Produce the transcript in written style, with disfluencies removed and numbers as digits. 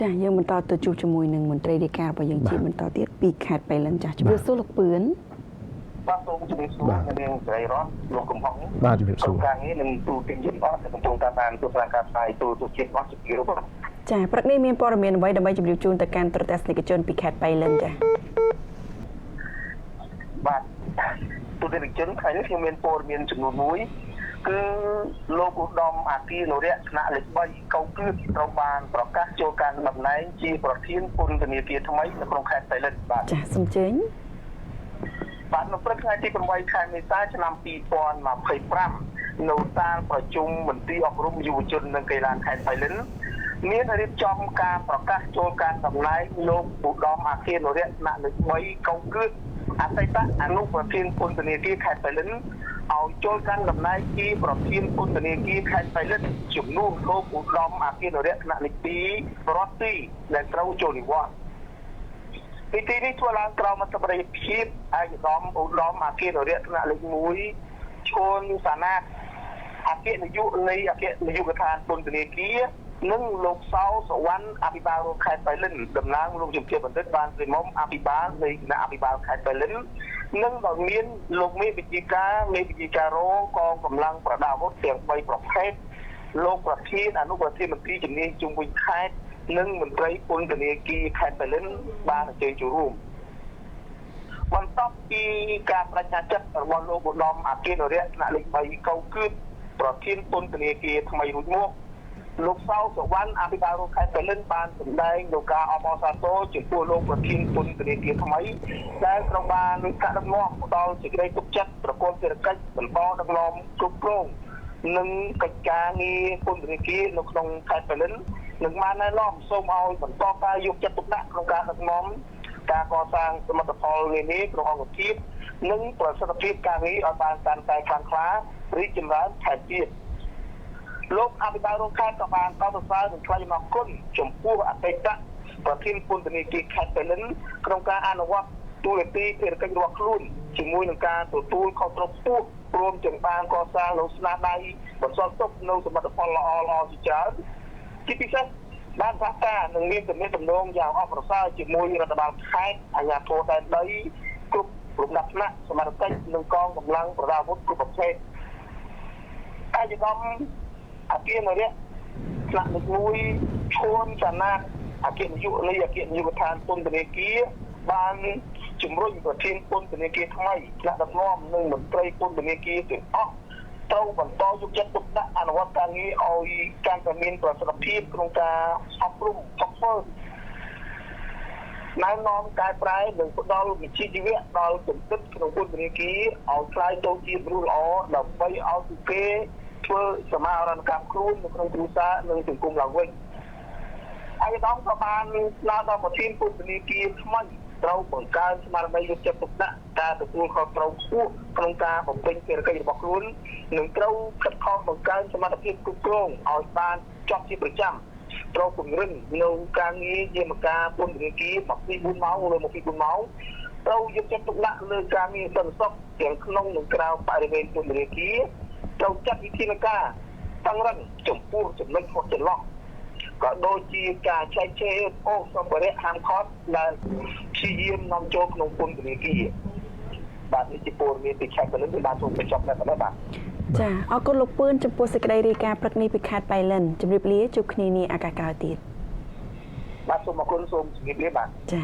ចាយើងបន្តទៅជួបជាមួយនឹងមន្ត្រីរាជការរបស់យើងជាបន្តទៀតពីខេត្តបៃលិនចាជំរាបសួរលោកពឿនបាទសូមជម្រាបសួរនាងស្រីរតលោកកំហុងបាទជម្រាបសួរការងារនឹងទូទាំងជាតិអស់កំពុងតាមដានទស្សនការផ្សាយទូជាតិអស់ជាទីរបស់ចាព្រឹកនេះមានព័ត៌មានអ្វីដើម្បីជម្រាបជូនទៅកាន់ប្រទេសនិកជនពីខេត្តបៃលិនចាបាទទូទាំងជនថ្ងៃនេះខ្ញុំមានព័ត៌មានចំនួនមួយគឺលោកឧត្តមអាគីនរៈថ្នាក់លេខ3កោគឺត្រូវបានប្រកាសចូលកាន់តំណែងជាប្រធានពន្ធនាគារថ្មីនៅក្នុងខេត្តបៃលិនបាទចាសូមជើញបាទនៅព្រឹកថ្ងៃទី8ខែមេសាឆ្នាំ2025នៅសាលប្រជុំមន្ត្រីអប់រំយុវជននិងកីឡាខេត្តបៃលិនមានរៀបចំការប្រកាសចូលកាន់តំណែងលោកឧត្តមអាគីនរៈថ្នាក់លេខ3កោគឺអតីតអនុប្រធានពន្ធនាគារខេត្តបៃលិនឲ្យចូលកាន់តំណែងជាប្រធានពន្ធនាគារខេត្តបៃលិនជំនួសលោកឧត្តមអាគីនរៈថ្នាក់លេខ2រដ្ឋទីដែលត្រូវចូលនិវត្តន៍ពីទីនេះធ្វើឡើងក្រោមអធិបតីភាពឯកឧត្តមអាគីនរៈថ្នាក់លេខ1ឈួនសាណាអគ្គនាយកនៃអគ្គនាយកដ្ឋានពន្ធនាគារនិងលោកសោសវណ្ណអភិបាលរងខេត្តបៃលិនតំណាងលោកជំទាវបណ្ឌិតបានព្រមអភិបាលនៃគណៈអភិបាលខេត្តបៃលិននិងដោយមានលោកមេវិជាការរងកងកម្លាំងប្រដាប់អាវុធទាំង3ប្រភេទលោកប្រធានអនុប្រធានមន្ត្រីជំនាញជុំវិញខេត្តនិងមន្ត្រីពន្ធនាគារខេត្តបៃលិនបានអញ្ជើញចូលរួមបន្ទាប់ពីការបដិញ្ញាចិត្តរបស់លោកឧត្តមអាគីនរៈថ្នាក់លេខ3កោគឺប្រធានពន្ធនាគារថ្មីរួចមកលោកសោសវណ្ណអភិបាលរងខេត្តបៃលិនបានសម្ដែងលោកការអបអរសាទរចំពោះលោកប្រធានពន្ធនាគារថ្មីដែលត្រូវបានកាត់ដឹកនាំផ្ដល់សេចក្តីទុកចិត្តប្រកបភារកិច្ចបន្តដឹកនាំគ្រប់គ្រងនិងកិច្ចការងារពន្ធនាគារនៅក្នុងខេត្តបៃលិននឹងបានណែនាំសូមឲ្យបន្តការយកចិត្តទុកដាក់ក្នុងការដឹកនាំការកសាងសមិទ្ធផលនានាក្នុងអង្គភាពនិងប្រសិទ្ធភាពការងារឲ្យបានកាន់តែខ្លាំងក្លារីកចម្រើនថែមទៀតលោកអភិបាលរងខេត្តក៏បានកោតសរសើរនិងថ្លែងអំណរគុណចំពោះអតីតប្រធានពន្ធនាគារខេត្តបៃលិនក្នុងការអនុវត្តទូរទីភារកិច្ចរបស់ខ្លួនជាមួយនឹងការទទួលខុសត្រូវខ្ពស់ព្រមទាំងបានកសាងនូវស្នាដៃបន្សល់ទុកនូវសមិទ្ធផលល្អៗជាច្រើនជាពិសេសបានសហការនិងមានទំនាក់ទំនងយ៉ាងអបអរសាជាមួយរដ្ឋបាលខេត្តអាជ្ញាធរដែនដីគ្រប់រំដាប់ថ្នាក់សមត្ថកិច្ចនិងកងកម្លាំងប្រដាប់អាវុធគ្រប់ប្រភេទអាយកម្មអគ្គនាយកថ្នាក់លេខ1ឈួនចាណាតអគ្គនាយកនៃអគ្គនាយកដ្ឋានពន្ធនាគារបានជំរុញប្រធានពន្ធនាគារថ្មីថ្នាក់ដឹកនាំនិងមន្ត្រីពន្ធនាគារទាំងអស់ត្រូវបន្តយកចិត្តទុកដាក់អនុវត្តការងារឲ្យកាន់តែមានប្រសិទ្ធភាពក្នុងការអប់រំកក់ធ្វើណែនាំកែប្រែនិងផ្ដល់វិជ្ជាជីវៈដល់ជំនិតក្នុងពន្ធនាគារឲ្យខ្លាយទៅជាមនុស្សល្អដើម្បីឲ្យពួកគេធ្វើសមាហរណកម្មខ្លួននៅក្នុងគ្រួសារនិងសង្គមឡើងវិញអាយដាមក៏បានស្នើដល់ប្រធានពន្ធនាគារថ្មីត្រូវបង្កើនស្មារតីយកចិត្តទុកដាក់ការទទួលខុសត្រូវខ្ពស់ក្នុងការបំពេញភារកិច្ចរបស់ខ្លួននិងត្រូវខិតខំបង្កើនសមត្ថភាពគ្រប់គ្រងឲ្យបានចប់ជាប្រចាំត្រូវពង្រឹងនៅការងារយាមកាពន្ធនាគារ24ម៉ោងឬ24ម៉ោងត្រូវយកចិត្តទុកដាក់លើការងារសន្តិសុខទាំងក្នុងនិងក្រៅបរិវេណពន្ធនាគារត្រូវចាត់វិធានការតឹងរ៉ឹងចំពោះចំណុចខុសចន្លោះក៏ដូចជាការចែកជេរអូសសម្ភារៈហាមឃាត់ដែលព្យាយាមនាំចូលក្នុងពន្ធនាគារបាទនេះជាព័ត៌មានពីខេត្តបៃលិនដែលបានចូលបញ្ចប់តែប៉ុណ្ណេះបាទចាអរគុណលោកពឿនចំពោះសេចក្តីរាយការណ៍ព្រឹកនេះពីខេត្តបៃលិនជម្រាបលាជួបគ្នានាឱកាសក្រោយទៀតបាទសូមអរគុណសូមជម្រាបលាបាទចា